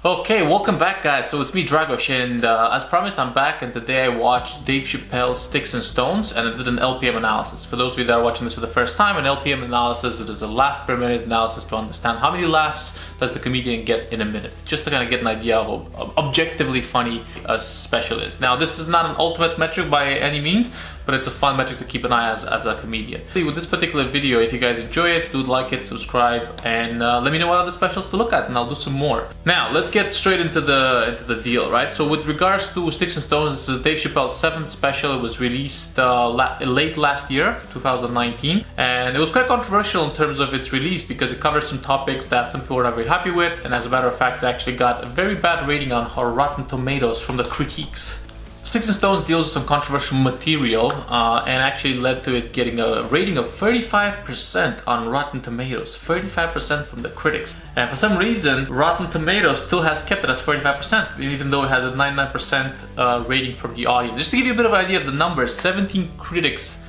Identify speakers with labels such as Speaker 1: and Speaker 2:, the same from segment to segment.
Speaker 1: Okay, welcome back guys. So it's me Dragos, and as promised I'm back, and today I watched Dave Chappelle's Sticks and Stones and I did an LPM analysis. For those of you that are watching this for the first time, an LPM analysis, it is a laugh per minute analysis to understand how many laughs does the comedian get in a minute, just to kind of get an idea of how objectively funny a special is. Now this is not an ultimate metric by any means, but it's a fun metric to keep an eye as a comedian. With this particular video, if you guys enjoy it, do like it, subscribe, and let me know what other specials to look at, and I'll do some more. Now let's get straight into the deal, right? So with regards to Sticks and Stones, this is Dave Chappelle's 7th special. It was released late last year, 2019, and it was quite controversial in terms of its release because it covers some topics that some people were not very happy with, and as a matter of fact, it actually got a very bad rating on Rotten Tomatoes from the critiques. Sticks and Stones deals with some controversial material and actually led to it getting a rating of 35% on Rotten Tomatoes, 35% from the critics. And for some reason, Rotten Tomatoes still has kept it at 35%, even though it has a 99% rating from the audience. Just to give you a bit of an idea of the numbers, 17 critics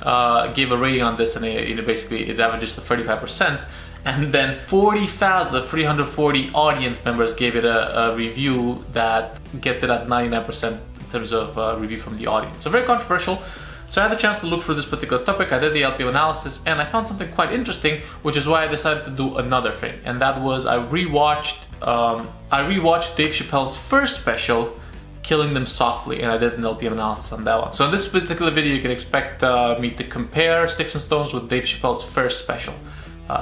Speaker 1: gave a rating on this, and basically it averages to 35%. And then 40,340 audience members gave it a review that gets it at 99% in terms of review from the audience. So very controversial. So I had the chance to look through this particular topic. I did the LPM analysis and I found something quite interesting, which is why I decided to do another thing. And that was I rewatched Dave Chappelle's first special, Killin Them Softly, and I did an LPM analysis on that one. So in this particular video, you can expect me to compare Sticks and Stones with Dave Chappelle's first special.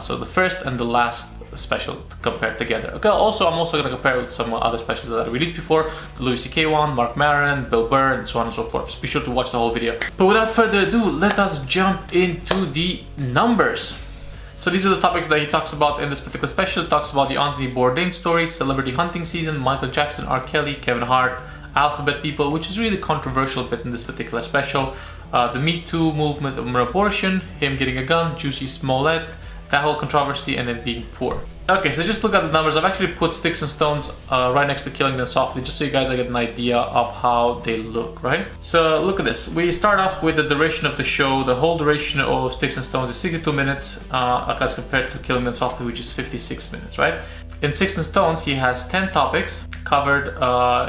Speaker 1: So the first and the last special compared together. Okay, I'm also going to compare it with some other specials that I released before, the Louis C.K. one, Marron, Bill Burr, and so on and so forth. So be sure to watch the whole video. But without further ado, let us jump into the numbers. So these are the topics that he talks about in this particular special. It talks about the Anthony Bourdain story, celebrity hunting season, Michael Jackson, R. Kelly, Kevin Hart, alphabet people, which is really controversial bit in this particular special. The Me Too movement of abortion, him getting a gun, Juicy Smollett, that whole controversy, and then being poor. Okay, so just look at the numbers. I've actually put Sticks and Stones right next to Killin Them Softly, just so you guys get an idea of how they look, right? So look at this. We start off with the duration of the show. The whole duration of Sticks and Stones is 62 minutes as compared to Killin Them Softly, which is 56 minutes, right? In Sticks and Stones, he has 10 topics covered.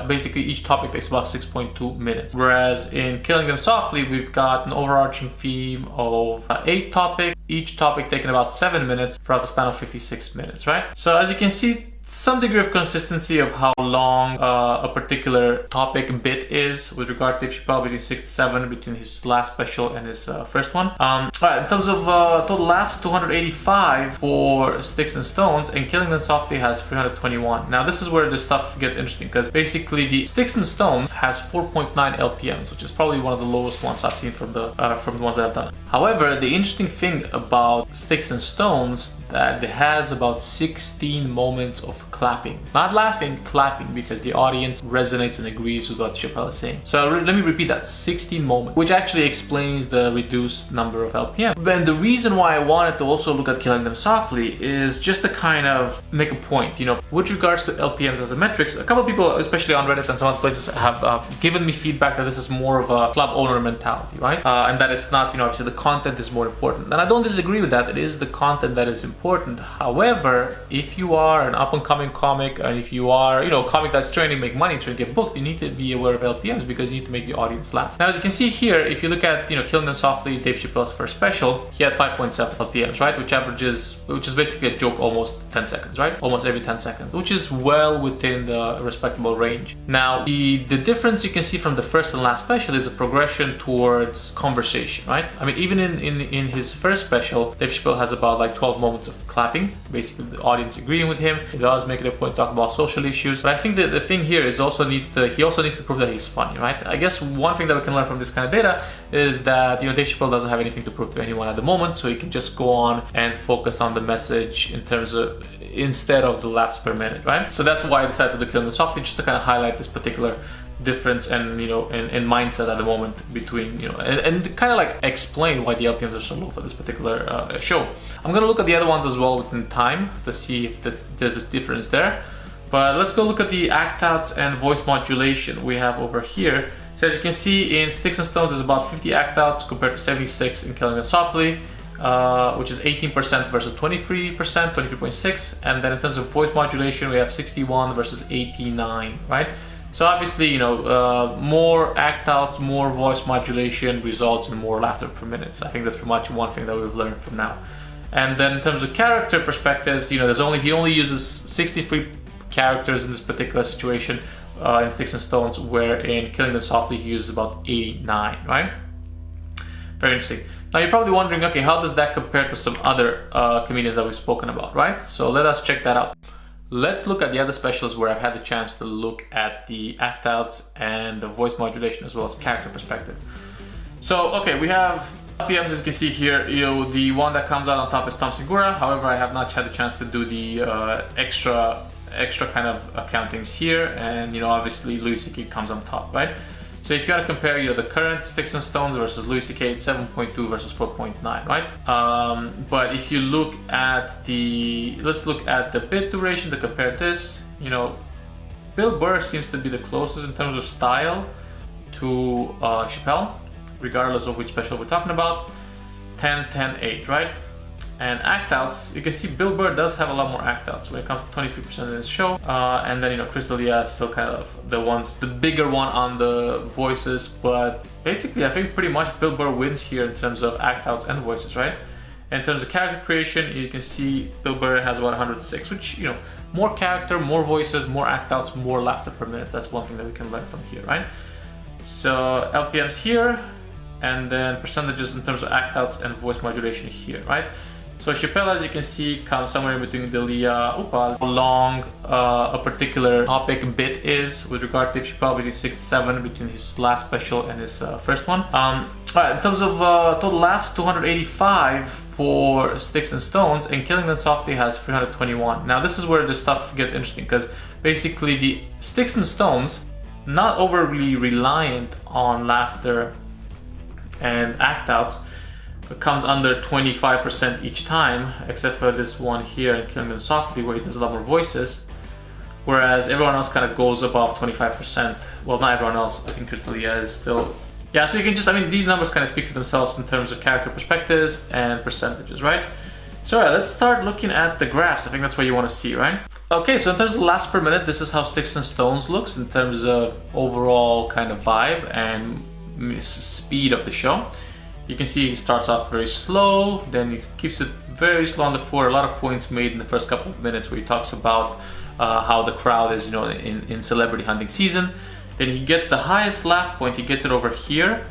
Speaker 1: Basically, each topic takes about 6.2 minutes. Whereas in Killin Them Softly, we've got an overarching theme of 8 topics, each topic taking about 7 minutes throughout the span of 56 minutes, right? So as you can see, some degree of consistency of how long a particular topic bit is with regard to Dave Chappelle, between 6 to 7 between his last special and his first one. Alright, in terms of total laughs, 285 for Sticks and Stones, and Killin Them Softly has 321. Now this is where the stuff gets interesting, because basically the Sticks and Stones has 4.9 LPMs, which is probably one of the lowest ones I've seen from the ones that I've done. However, the interesting thing about Sticks and Stones that it has about 16 moments of clapping. Not laughing, clapping, because the audience resonates and agrees with what Chappelle is saying. So let me repeat that, 16 moments, which actually explains the reduced number of LPM. And the reason why I wanted to also look at Killin Them Softly is just to kind of make a point, you know, with regards to LPMs as a metrics. A couple of people, especially on Reddit and some other places, have given me feedback that this is more of a club owner mentality, right? And that it's not, you know, obviously the content is more important. And I don't disagree with that. It is the content that is important. However, if you are an up-and-coming comic, and if you are, you know, a comic that's trying to make money, trying to get booked, you need to be aware of LPMs because you need to make the audience laugh. Now, as you can see here, if you look at, you know, Killin Them Softly, Dave Chappelle's first special, he had 5.7 LPMs, right? Which is basically a joke almost 10 seconds, right? Almost every 10 seconds, which is well within the respectable range. Now, the difference you can see from the first and last special is a progression towards conversation, right? I mean, even in his first special, Dave Chappelle has about like 12 moments of clapping, basically the audience agreeing with him. He does make it a point to talk about social issues, but I think that the thing here is he also needs to prove that he's funny, right? I guess one thing that we can learn from this kind of data is that, you know, Dave Chappelle doesn't have anything to prove to anyone at the moment, so he can just go on and focus on the message in terms of instead of the laughs per minute, right? So that's why I decided to do Killin Them Softly, just to kind of highlight this particular difference and, you know, in mindset at the moment between, you know, and kind of like explain why the LPMs are so low for this particular show. I'm gonna look at the other ones as well within time to see if there's a difference there. But let's go look at the act outs and voice modulation we have over here. So as you can see, in Sticks and Stones there's about 50 act outs compared to 76 in Killin Them Softly. which is 18% versus 23%, 23.6. And then in terms of voice modulation, we have 61 versus 89, right? So obviously, you know, more act outs, more voice modulation results in more laughter per minute. So I think that's pretty much one thing that we've learned from now. And then in terms of character perspectives, you know, he only uses 63 characters in this particular situation in Sticks and Stones, where in Killing Them Softly he uses about 89, right? Very interesting. Now you're probably wondering, okay, how does that compare to some other comedians that we've spoken about, right? So let us check that out. Let's look at the other specials where I've had the chance to look at the act outs and the voice modulation as well as character perspective. So, okay, we have LPMs, as you can see here. You know, the one that comes out on top is Tom Segura. However, I have not had the chance to do the extra kind of accountings here. And, you know, obviously Louis C.K. comes on top, right? So if you want to compare, you know, the current Sticks and Stones versus Louis C.K., it's 7.2 versus 4.9, right? But if you look at let's look at the bit duration to compare this. You know, Bill Burr seems to be the closest in terms of style to Chappelle, regardless of which special we're talking about. 10, 10, 8, right? And act outs, you can see Bill Burr does have a lot more act outs when it comes to 23% in his show. And then, you know, Chris D'Elia is still kind of the bigger one on the voices. But basically, I think pretty much Bill Burr wins here in terms of act outs and voices, right? In terms of character creation, you can see Bill Burr has about 106, which, you know, more character, more voices, more act outs, more laughter per minute. That's one thing that we can learn from here, right? So LPMs here, and then percentages in terms of act outs and voice modulation here, right? So Chappelle, as you can see, comes somewhere in between D'Elia, how long a particular topic bit is with regard to Dave Chappelle, between 67 between his last special and his first one. Alright, in terms of total laughs, 285 for Sticks and Stones, and Killing Them Softly has 321. Now this is where the stuff gets interesting, because basically the Sticks and Stones, not overly reliant on laughter and act outs, comes under 25% each time, except for this one here in Killing Them Softly, where he does a lot more voices, whereas everyone else kind of goes above 25%. Well, not everyone else, I think Chris D'Elia is still... Yeah, so you can just, I mean, these numbers kind of speak for themselves in terms of character perspectives and percentages, right? So all right, let's start looking at the graphs. I think that's what you want to see, right? Okay, so in terms of laughs per minute, this is how Sticks and Stones looks in terms of overall kind of vibe and speed of the show. You can see he starts off very slow, then he keeps it very slow on the floor. A lot of points made in the first couple of minutes where he talks about how the crowd is, you know, in celebrity hunting season. Then he gets the highest laugh point, he gets it over here,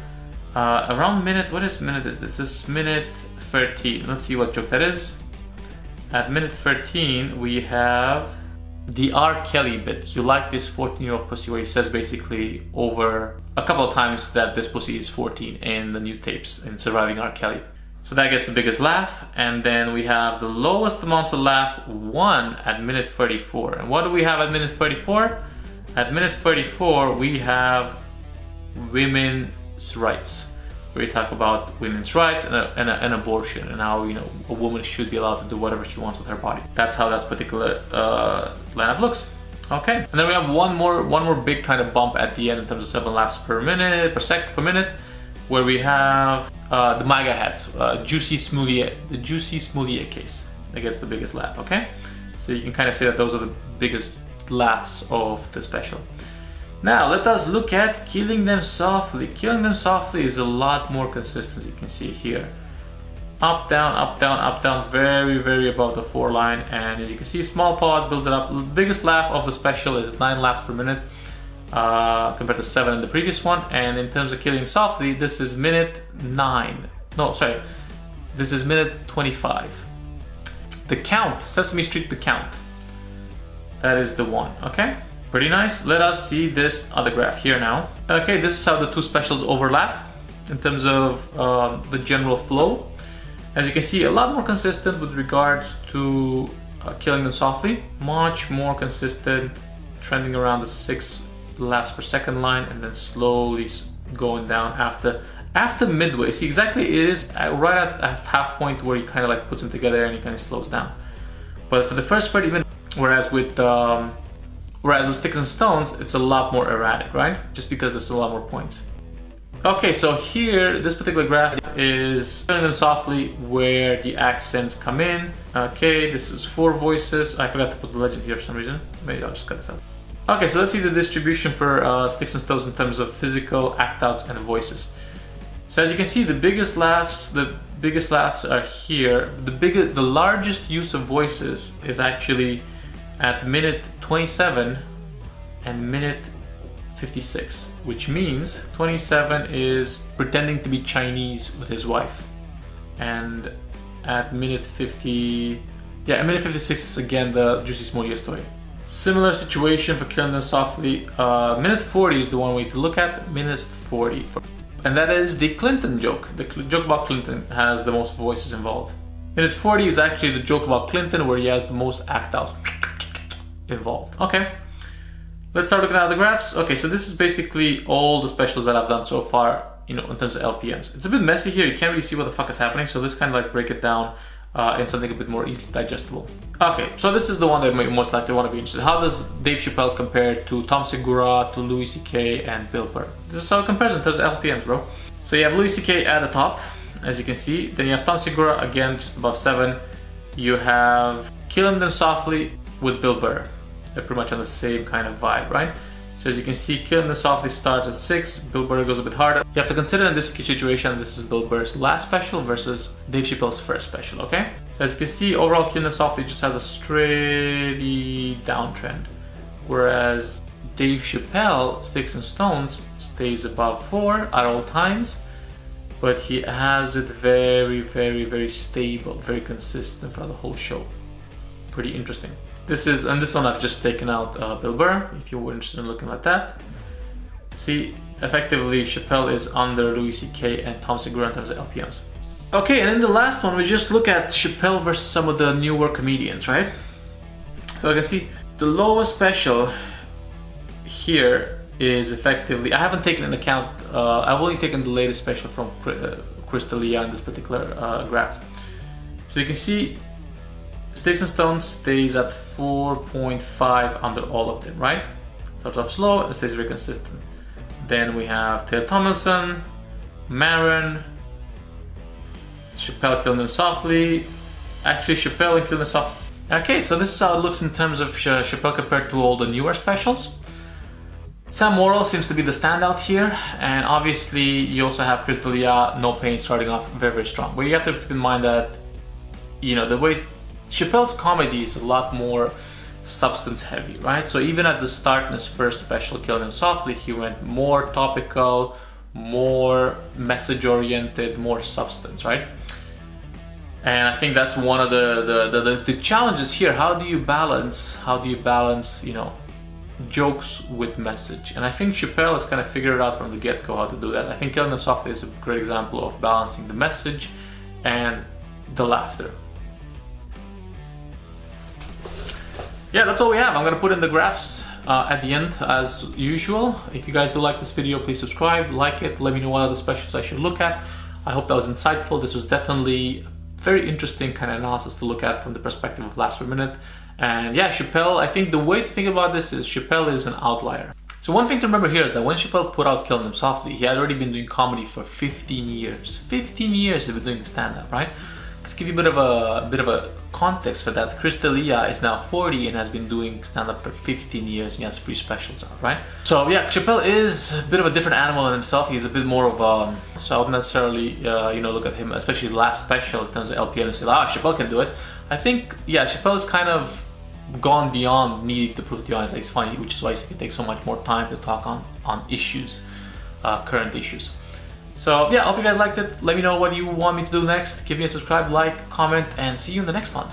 Speaker 1: around minute, what is minute is this? This is minute 13. Let's see what joke that is. At minute 13, we have the R. Kelly bit. You like this 14-year-old pussy, where he says basically over a couple of times that this pussy is 14 in the new tapes in Surviving R. Kelly. So that gets the biggest laugh. And then we have the lowest amounts of laugh, 1 at minute 34. And what do we have at minute 34? At minute 34, we have women's rights, where we talk about women's rights and abortion, and how, you know, a woman should be allowed to do whatever she wants with her body. That's how that particular lineup looks. Okay, and then we have one more big kind of bump at the end in terms of 7 laughs per minute, per minute, where we have the MAGA hats, the Juicy Smollett case that gets the biggest laugh. Okay, so you can kind of say that those are the biggest laughs of the special. Now let us look at Killing Them Softly. Killing Them Softly is a lot more consistent, as you can see here. Up, down, up, down, up, down, very, very above the 4 line. And as you can see, small pause builds it up. The biggest laugh of the special is 9 laughs per minute, compared to 7 in the previous one. And in terms of Killing Softly, this is minute 9. No, sorry, this is minute 25. The Count, Sesame Street, The Count. That is the one, okay? Pretty nice. Let us see this other graph here now. Okay, this is how the two specials overlap in terms of the general flow. As you can see, a lot more consistent with regards to Killing Them Softly. Much more consistent, trending around the 6 laughs per second line, and then slowly going down after midway. See, exactly, it is right at a half point where he kind of like puts them together and he kind of slows down. But for the first 30 minutes, whereas with Sticks and Stones, it's a lot more erratic, right? Just because there's a lot more points. Okay, so here, this particular graph, graph is Killin Them Softly, where the accents come in. Okay, this is 4 voices. I forgot to put the legend here for some reason. Maybe I'll just cut this out. Okay, so let's see the distribution for Sticks and Stones in terms of physical, act outs, and voices. So as you can see, the biggest laughs are here. The largest use of voices is actually at minute 27 and minute 56, which means 27 is pretending to be Chinese with his wife, and at minute 50, yeah, at minute 56 is again the Juicy Smoothie story. Similar situation for Killin Them Softly. Minute 40 is the one we need to look at. Minute 40, and that is the Clinton joke. The joke about Clinton has the most voices involved. Minute 40 is actually the joke about Clinton, where he has the most act outs involved. Okay, let's start looking at the graphs. Okay, so this is basically all the specials that I've done so far, you know, in terms of LPMs. It's a bit messy here, you can't really see what the fuck is happening, so let's kind of like break it down in something a bit more easily digestible. Okay, so this is the one that you most likely want to be interested in. How does Dave Chappelle compare to Tom Segura, to Louis C.K. and Bill Burr? This is how it compares in terms of LPMs, bro. So you have Louis C.K. at the top, as you can see. Then you have Tom Segura, again, just above 7. You have Killin Them Softly with Bill Burr. They're pretty much on the same kind of vibe, right? So as you can see, Killin Them Softly starts at 6, Bill Burr goes a bit harder. You have to consider in this situation, this is Bill Burr's last special versus Dave Chappelle's first special, okay? So as you can see, overall Killin Them Softly just has a steady downtrend, whereas Dave Chappelle, Sticks and Stones, stays above 4 at all times, but he has it very, very, very stable, very consistent for the whole show. Pretty interesting. This one I've just taken out Bill Burr, if you were interested in looking at that. See, effectively Chappelle is under Louis C.K. and Tom Segura in terms of LPMs. Okay, and in the last one we just look at Chappelle versus some of the newer comedians, right? So I can see the lowest special here is effectively, I haven't taken into account, I've only taken the latest special from Crystalia in this particular graph. So you can see Sticks and Stones stays at 4.5 under all of them, right? Starts off slow and stays very consistent. Then we have Tomilson, Marron, Chappelle, Killin Them Softly. Actually, Chappelle and Killin Them Softly. Okay, so this is how it looks in terms of Chappelle compared to all the newer specials. Sam Morrill seems to be the standout here, and obviously you also have Crystalia, No Pain starting off very, very strong. But you have to keep in mind that, you know, the ways Chappelle's comedy is a lot more substance heavy, right? So even at the start in his first special, Killin Them Softly, he went more topical, more message oriented, more substance, right? And I think that's one of the challenges here. How do you balance, you know, jokes with message? And I think Chappelle has kind of figured it out from the get-go how to do that. I think Killin Them Softly is a great example of balancing the message and the laughter. Yeah, that's all we have. I'm gonna put in the graphs at the end as usual. If you guys do like this video, please subscribe, like it, let me know what other specials I should look at. I hope that was insightful. This was definitely a very interesting kind of analysis to look at from the perspective of last minute. And yeah, Chappelle, I think the way to think about this is Chappelle is an outlier. So one thing to remember here is that when Chappelle put out Killin Them Softly, he had already been doing comedy for 15 years. 15 years he's been doing stand-up, right? Let's give you a bit of a context for that. Crystalia is now 40 and has been doing stand-up for 15 years, and he has 3 specials out, right? So yeah, Chappelle is a bit of a different animal in himself. He's a bit more of a, so I wouldn't necessarily, you know, look at him, especially the last special in terms of LPM and say, ah, Chappelle can do it. I think, yeah, Chappelle is kind of gone beyond needing to prove to the audience that he's funny, which is why he takes so much more time to talk on issues, current issues. So yeah, I hope you guys liked it. Let me know what you want me to do next. Give me a subscribe, like, comment, and see you in the next one.